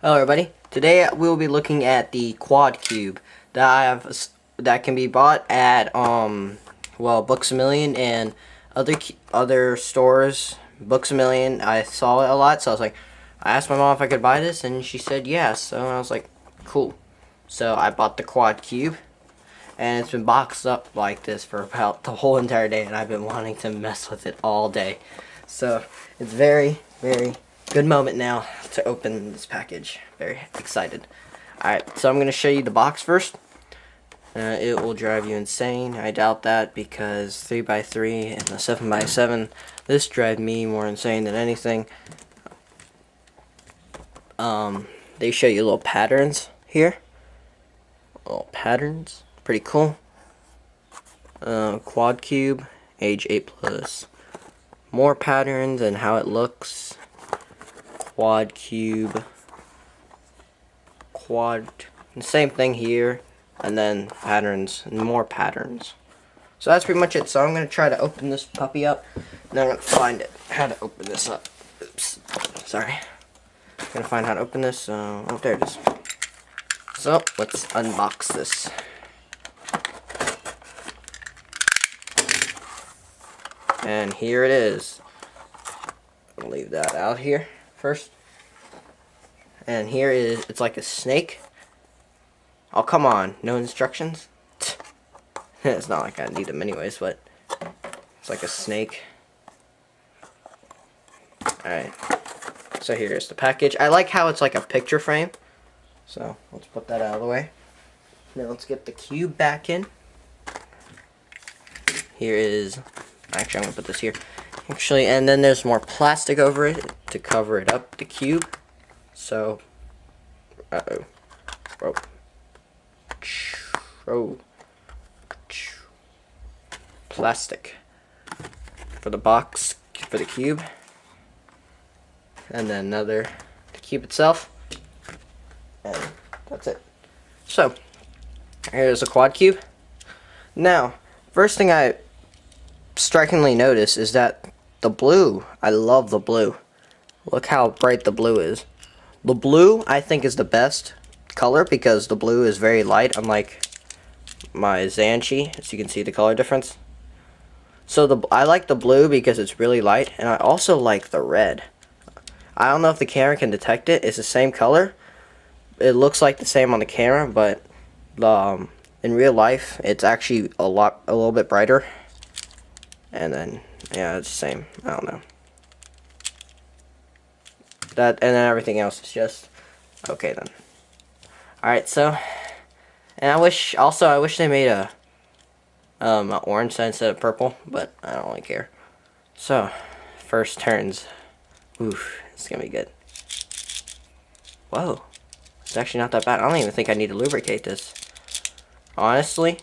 Hello everybody. Today we will be looking at the Quad Cube that that can be bought at Books a Million and other stores. Books a Million, I saw it a lot, so I asked my mom if I could buy this, and she said yes. So I was like, cool. So I bought the Quad Cube, and it's been boxed up like this for about the whole entire day, and I've been wanting to mess with it all day. So it's very, very good moment now to open this package. Very excited. Alright, so I'm going to show you the box first. It will drive you insane. I doubt that because 3x3 and the 7x7, this drives me more insane than anything. They show you little patterns here. Little patterns. Pretty cool. Quad Cube, age 8+. More patterns and how it looks. Quad Cube. The same thing here, and then patterns and more patterns. So that's pretty much it. So I'm going to try to open this puppy up, and I'm going to find how to open this up. Oops, sorry. I'm going to find how to open this. Oh, there it is. So let's unbox this. And here it is. I'll leave that out here first. And here is, it's like a snake. Oh, come on. No instructions? It's not like I need them anyways, but it's like a snake. Alright. So here's the package. I like how it's like a picture frame. So let's put that out of the way. Now let's get the cube back in. Here is, actually I'm going to put this here. Actually, and then there's more plastic over it to cover it up, the cube. So, uh-oh. Oh. Oh. Plastic for the box, for the cube, and then the cube itself, and that's it. So, here's a Quad Cube. Now, first thing I strikingly notice is that the blue, I love the blue. Look how bright the blue is. The blue, I think, is the best color because the blue is very light, unlike my Zanchi, as you can see the color difference. So I like the blue because it's really light, and I also like the red. I don't know if the camera can detect it. It's the same color. It looks like the same on the camera, but in real life, it's actually a little bit brighter. And then, yeah, it's the same. I don't know. And then everything else is just okay then. Alright, so, and I wish they made a orange instead of purple, but I don't really care. So, first turns. Oof, it's gonna be good. Whoa, it's actually not that bad. I don't even think I need to lubricate this. Honestly,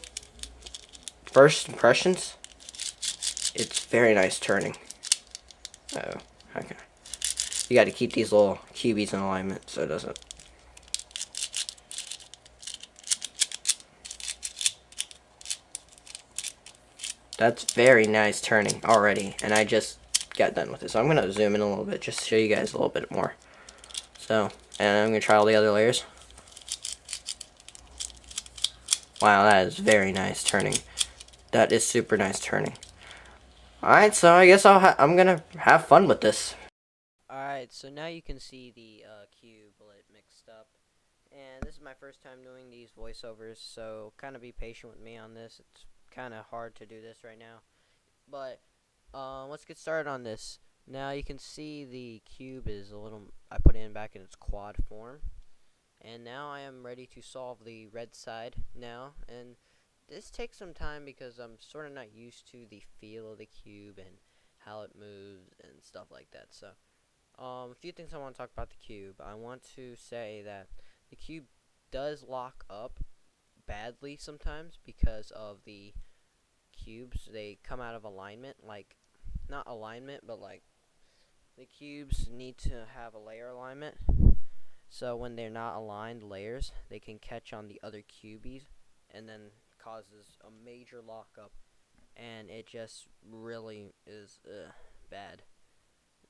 first impressions, it's very nice turning. Uh-oh, okay. You gotta keep these little cubies in alignment so it doesn't. That's very nice turning already, and I just got done with it. So I'm going to zoom in a little bit just to show you guys a little bit more. So, and I'm going to try all the other layers. Wow, that is very nice turning. That is super nice turning. Alright, so I guess I'm going to have fun with this. Alright, so now you can see the cube mixed up. And this is my first time doing these voiceovers, so kind of be patient with me on this. It's kind of hard to do this right now. But let's get started on this. Now you can see the cube is I put it back in its quad form. And now I am ready to solve the red side now. And this takes some time because I'm sort of not used to the feel of the cube and how it moves and stuff like that. So, a few things I want to talk about the cube. I want to say that the cube does lock up badly sometimes because of the cubes. They come out of alignment, like, not alignment, but like the cubes need to have a layer alignment. So when they're not aligned layers, they can catch on the other cubies and then causes a major lockup. And it just really is bad.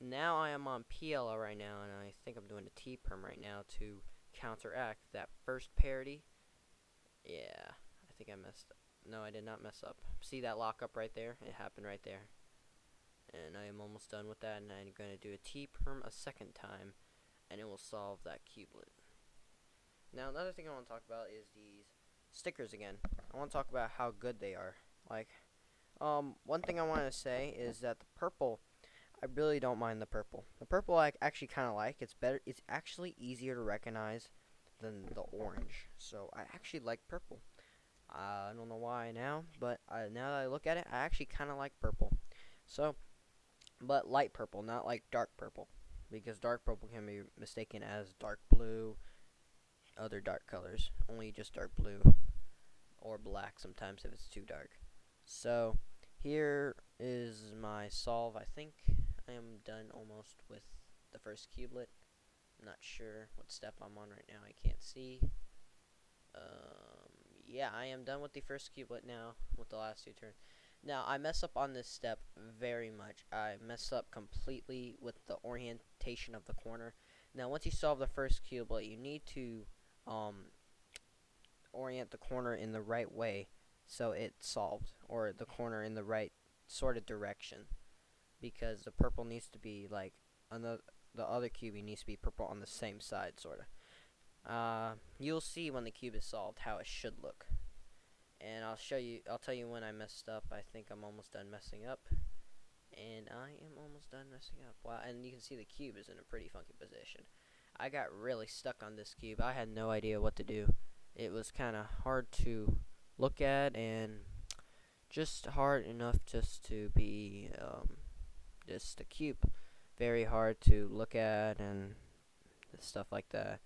Now I am on PLO right now, and I think I'm doing a T-perm right now to counteract that first parity. Yeah, I think I messed up. No, I did not mess up. See that lockup right there? It happened right there. And I am almost done with that, and I'm going to do a T-perm a second time, and it will solve that cubelet. Now, another thing I want to talk about is these stickers again. I want to talk about how good they are. Like, one thing I want to say is that the purple, I really don't mind the purple. The purple I actually kind of like. It's better. It's actually easier to recognize than the orange. So I actually like purple. I don't know why now, but now that I look at it, I actually kind of like purple. So, but light purple, not like dark purple, because dark purple can be mistaken as dark blue, other dark colors. Only just dark blue or black sometimes if it's too dark. So, here is my solve. I think I am done almost with the first cubelet. I'm not sure what step I'm on right now. I can't see. Yeah, I am done with the first cubelet now with the last two turns. Now, I mess up on this step very much. I mess up completely with the orientation of the corner. Now, once you solve the first cubelet, you need to orient the corner in the right way so it's solved, or the corner in the right sort of direction, because the purple needs to be like on the other cube needs to be purple on the same side, sort of. You'll see when the cube is solved how it should look, and I'll tell you when I messed up. I think I'm almost done messing up, and I am almost done messing up. Wow, and you can see the cube is in a pretty funky position. I got really stuck on this cube. I had no idea what to do. It was kind of hard to look at, and just hard enough just to be just a cube. Very hard to look at and stuff like that.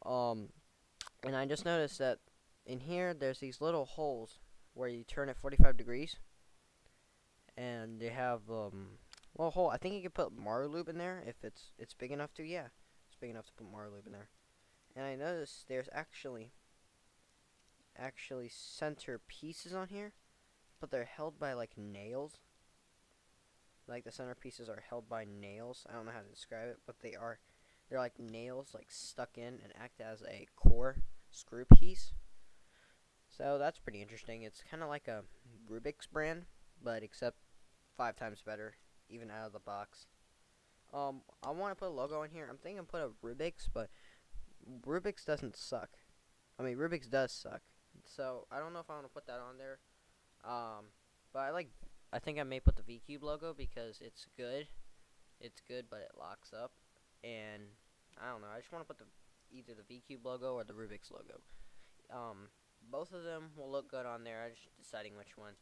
And I just noticed that in here there's these little holes where you turn it 45 degrees, and they have little hole. I think you could put Marlube in there if it's big enough to. Yeah, it's big enough to put Marlube in there. And I noticed there's actually center pieces on here, but they're held by like nails. Like the center pieces are held by nails. I don't know how to describe it, but they're like nails like stuck in and act as a core screw piece. So that's pretty interesting. It's kind of like a Rubik's brand, but except 5 times better, even out of the box. I want to put a logo in here. I'm thinking put a Rubik's, but Rubik's doesn't suck. I mean, Rubik's does suck. So I don't know if I want to put that on there. But I think I may put the V-Cube logo because it's good. It's good, but it locks up. And I don't know. I just want to put either the V-Cube logo or the Rubik's logo. Both of them will look good on there. I'm just deciding which one.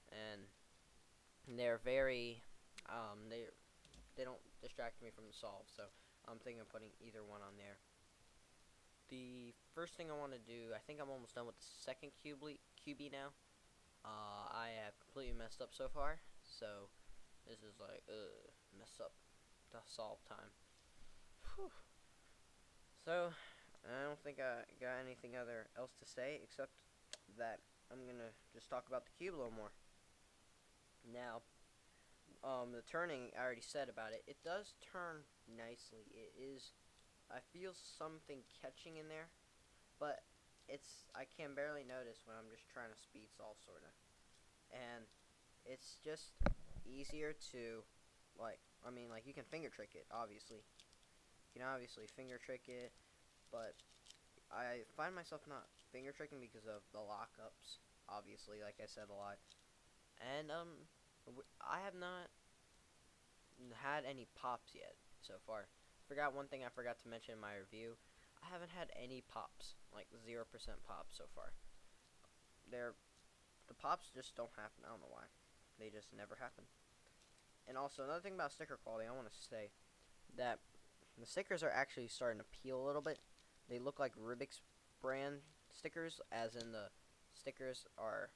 And they're very, they don't distract me from the solve. So I'm thinking of putting either one on there. The first thing I want to do, I think I'm almost done with the second QB now. I have completely messed up so far, so this is like, mess up the solve time. Whew. So, I don't think I got anything else to say, except that I'm gonna just talk about the cube a little more. Now, the turning, I already said about it. It does turn nicely. I feel something catching in there, but I can barely notice when I'm just trying to speed solve, sorta. And it's just easier to, you can finger trick it, obviously. You can obviously finger trick it, but I find myself not finger tricking because of the lockups, obviously, like I said a lot. And, I have not had any pops yet so far. One thing I forgot to mention in my review. I haven't had any pops, like 0% pops so far. The pops just don't happen. I don't know why. They just never happen. And also, another thing about sticker quality, I want to say that the stickers are actually starting to peel a little bit. They look like Rubik's brand stickers, as in the stickers are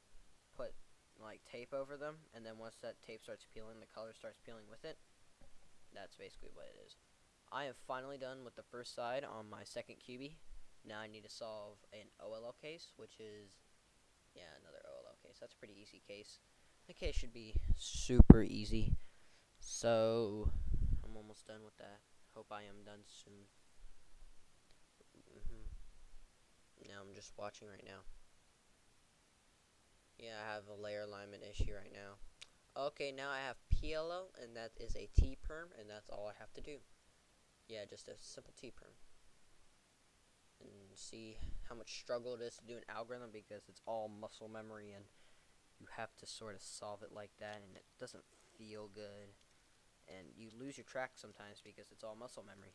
put like tape over them, and then once that tape starts peeling, the color starts peeling with it. That's basically what it is. I am finally done with the first side on my second QB. Now I need to solve an OLL case, which is, yeah, another OLL case. That's a pretty easy case. The case should be super easy. So, I'm almost done with that. Hope I am done soon. Now I'm just watching right now. Yeah, I have a layer alignment issue right now. Okay, now I have PLO, and that is a T-perm, and that's all I have to do. Yeah, just a simple T-perm. And see how much struggle it is to do an algorithm, because it's all muscle memory, and you have to sort of solve it like that, and it doesn't feel good. And you lose your track sometimes because it's all muscle memory.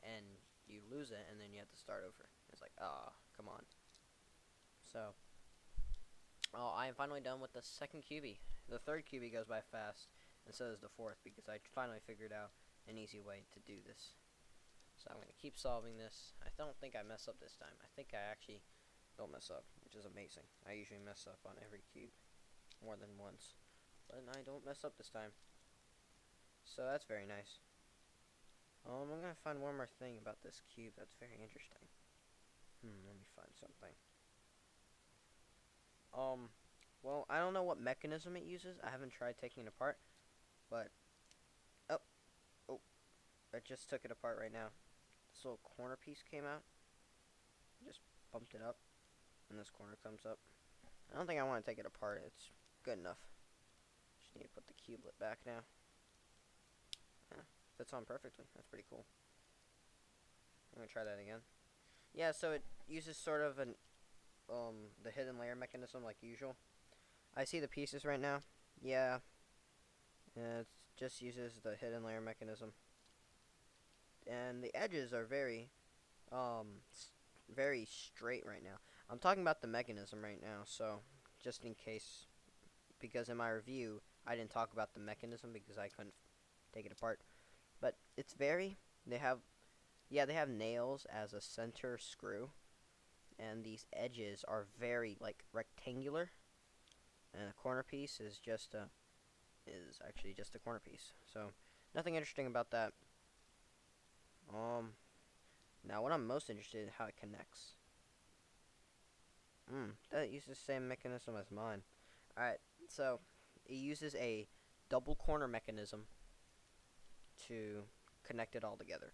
And you lose it, and then you have to start over. It's like, come on. So, I am finally done with the second QB. The third QB goes by fast, and so does the fourth, because I finally figured out an easy way to do this. So I'm going to keep solving this. I don't think I mess up this time. I think I actually don't mess up, which is amazing. I usually mess up on every cube more than once, but I don't mess up this time. So that's very nice. I'm going to find one more thing about this cube that's very interesting. Let me find something. Well, I don't know what mechanism it uses. I haven't tried taking it apart, but, oh, I just took it apart right now. This little corner piece came out. Just bumped it up, and this corner comes up. I don't think I want to take it apart. It's good enough. Just need to put the cubelet back now. Yeah, fits on perfectly. That's pretty cool. I'm gonna try that again. Yeah, so it uses sort of an the hidden layer mechanism like usual. I see the pieces right now. Yeah, it just uses the hidden layer mechanism, and the edges are very very straight right now. I'm talking about the mechanism right now, so just in case, because in my review I didn't talk about the mechanism because I couldn't take it apart. But it's very, they have nails as a center screw, and these edges are very like rectangular, and a corner piece is actually just a corner piece. So nothing interesting about that. Now what I'm most interested in how it connects. That uses the same mechanism as mine. Alright, so it uses a double corner mechanism to connect it all together.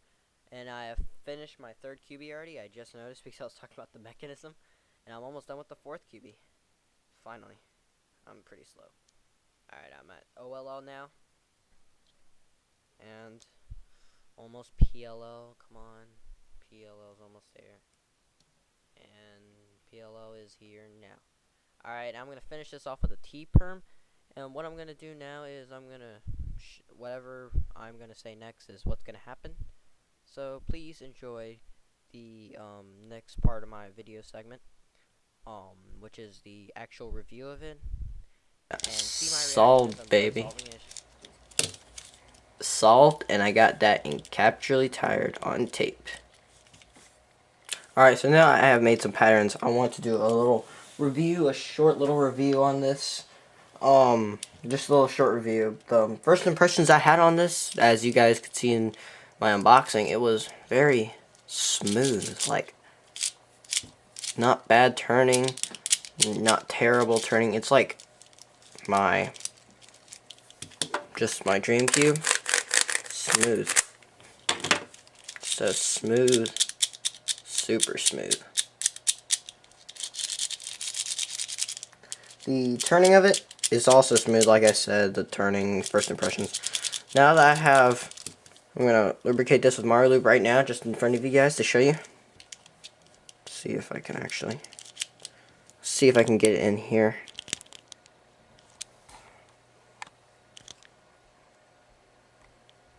And I have finished my third QB already. I just noticed because I was talking about the mechanism. And I'm almost done with the fourth QB. Finally. I'm pretty slow. Alright, I'm at OLL now. And almost PLO. Come on. PLO is almost there. And PLO is here now. Alright, I'm going to finish this off with a T-perm. And what I'm going to do now is I'm going to, whatever I'm going to say next is what's going to happen. So please enjoy the next part of my video segment, which is the actual review of it. And see my solved, baby. Solved, and I got that encapsulated tired on tape. Alright, so now I have made some patterns. I want to do a little review, a short little review on this. Just a little short review. The first impressions I had on this, as you guys could see in my unboxing, it was very smooth. Like, not bad turning, not terrible turning. It's like just my Dreamcube. Smooth. So smooth. Super smooth. The turning of it is also smooth, like I said, the turning, first impressions. Now that I'm going to lubricate this with Mario Lube right now, just in front of you guys to show you. See if I can get it in here.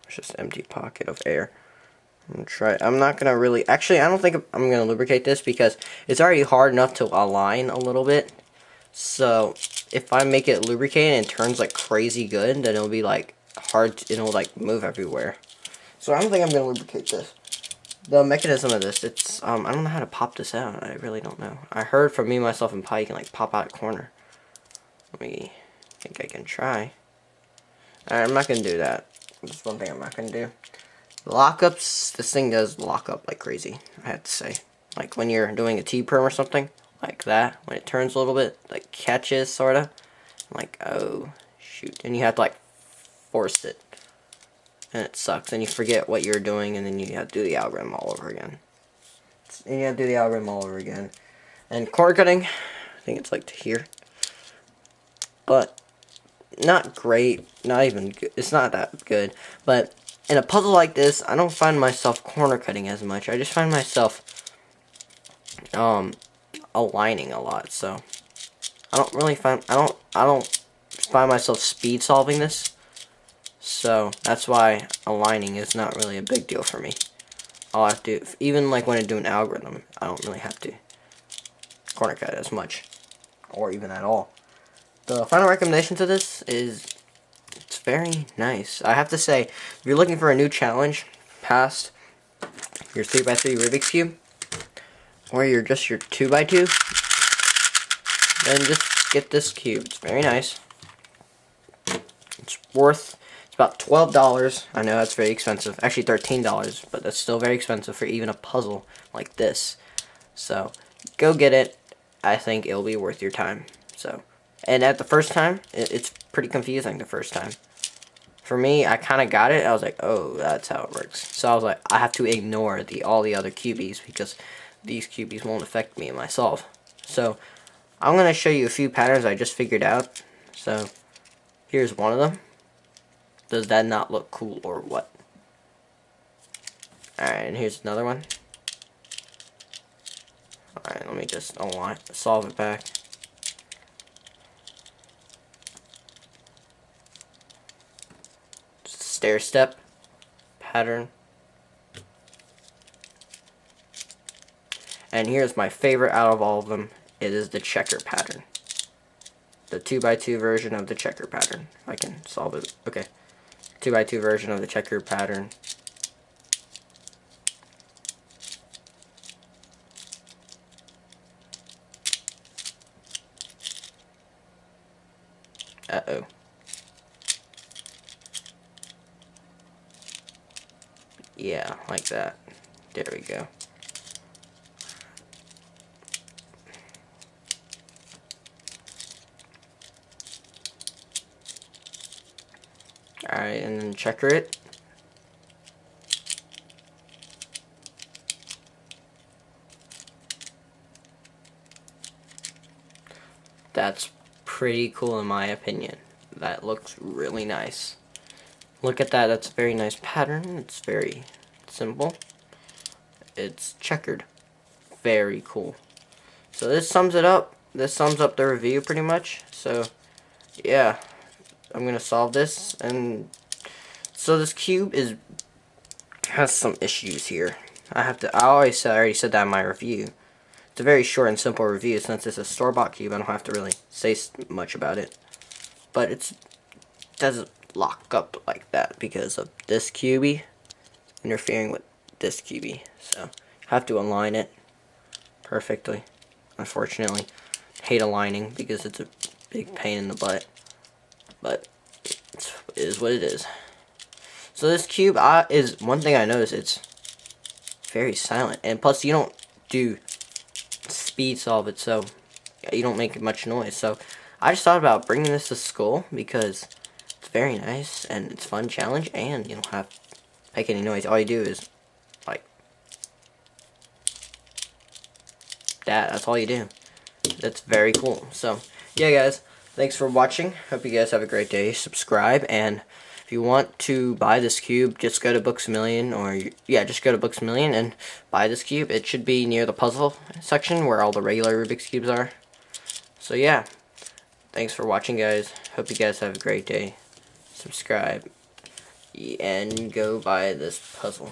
It's just an empty pocket of air. I'm going to try. I'm not going to really, actually, I don't think I'm going to lubricate this because it's already hard enough to align a little bit. So if I make it lubricated and it turns like crazy good, then it'll be like hard, it'll like move everywhere. So I don't think I'm going to lubricate this. The mechanism of this, it's, I don't know how to pop this out. I really don't know. I heard from me, myself, and Pi, you can like pop out a corner. I think I can try. Alright, I'm not going to do that. That's one thing I'm not going to do. The lockups, this thing does lock up like crazy, I have to say. Like when you're doing a T-perm or something, like that, when it turns a little bit, like catches, sorta. Like, oh, shoot. And you have to like force it. and it sucks, and you forget what you're doing, and then you have to do the algorithm all over again. And corner cutting, I think it's like to here, but not great, not even good. It's not that good, but in a puzzle like this, I don't find myself corner cutting as much. I just find myself aligning a lot. So I don't find myself speed solving this. So that's why aligning is not really a big deal for me. I'll have to, even like when I do an algorithm, I don't really have to corner cut as much, or even at all. The final recommendation to this is, it's very nice. I have to say, if you're looking for a new challenge past your 3x3 Rubik's Cube, or your 2x2, then just get this cube. It's very nice. It's about $12. I know that's very expensive. Actually $13, but that's still very expensive for even a puzzle like this. So go get it. I think it'll be worth your time. So, and at the first time, it's pretty confusing the first time. For me, I kind of got it. I was like, oh, that's how it works. So I was like, I have to ignore all the other cubies because these cubies won't affect me in my solve. So I'm going to show you a few patterns I just figured out. So here's one of them. Does that not look cool or what? Alright, and here's another one. Alright, let me just solve it back. Stair step pattern. And here's my favorite out of all of them. It is the checker pattern. The 2x2 version of the checker pattern. I can solve it. Okay. 2x2 version of the checker pattern. Uh-oh. Yeah, like that. There we go. Alright, and then checker it. That's pretty cool in my opinion. That looks really nice. Look at that, that's a very nice pattern. It's very simple. It's checkered. Very cool. So this sums it up. This sums up the review pretty much. So yeah, I'm gonna solve this. And so this cube has some issues here. I already said that in my review. It's a very short and simple review. Since it's a store-bought cube, I don't have to really say much about it. But it doesn't lock up like that because of this cubie interfering with this cubie. So I have to align it perfectly. Unfortunately, hate aligning because it's a big pain in the butt. But it is what it is. So this cube is one thing I noticed. It's very silent, and plus you don't do speed solve it, so you don't make much noise. So I just thought about bringing this to school because it's very nice and it's a fun challenge, and you don't have to make any noise. All you do is like that. That's all you do. That's very cool. So yeah, guys, thanks for watching. Hope you guys have a great day. Subscribe, and if you want to buy this cube, just go to Books A Million, just go to Books A Million and buy this cube. It should be near the puzzle section where all the regular Rubik's cubes are. So yeah, thanks for watching, guys. Hope you guys have a great day. Subscribe and go buy this puzzle.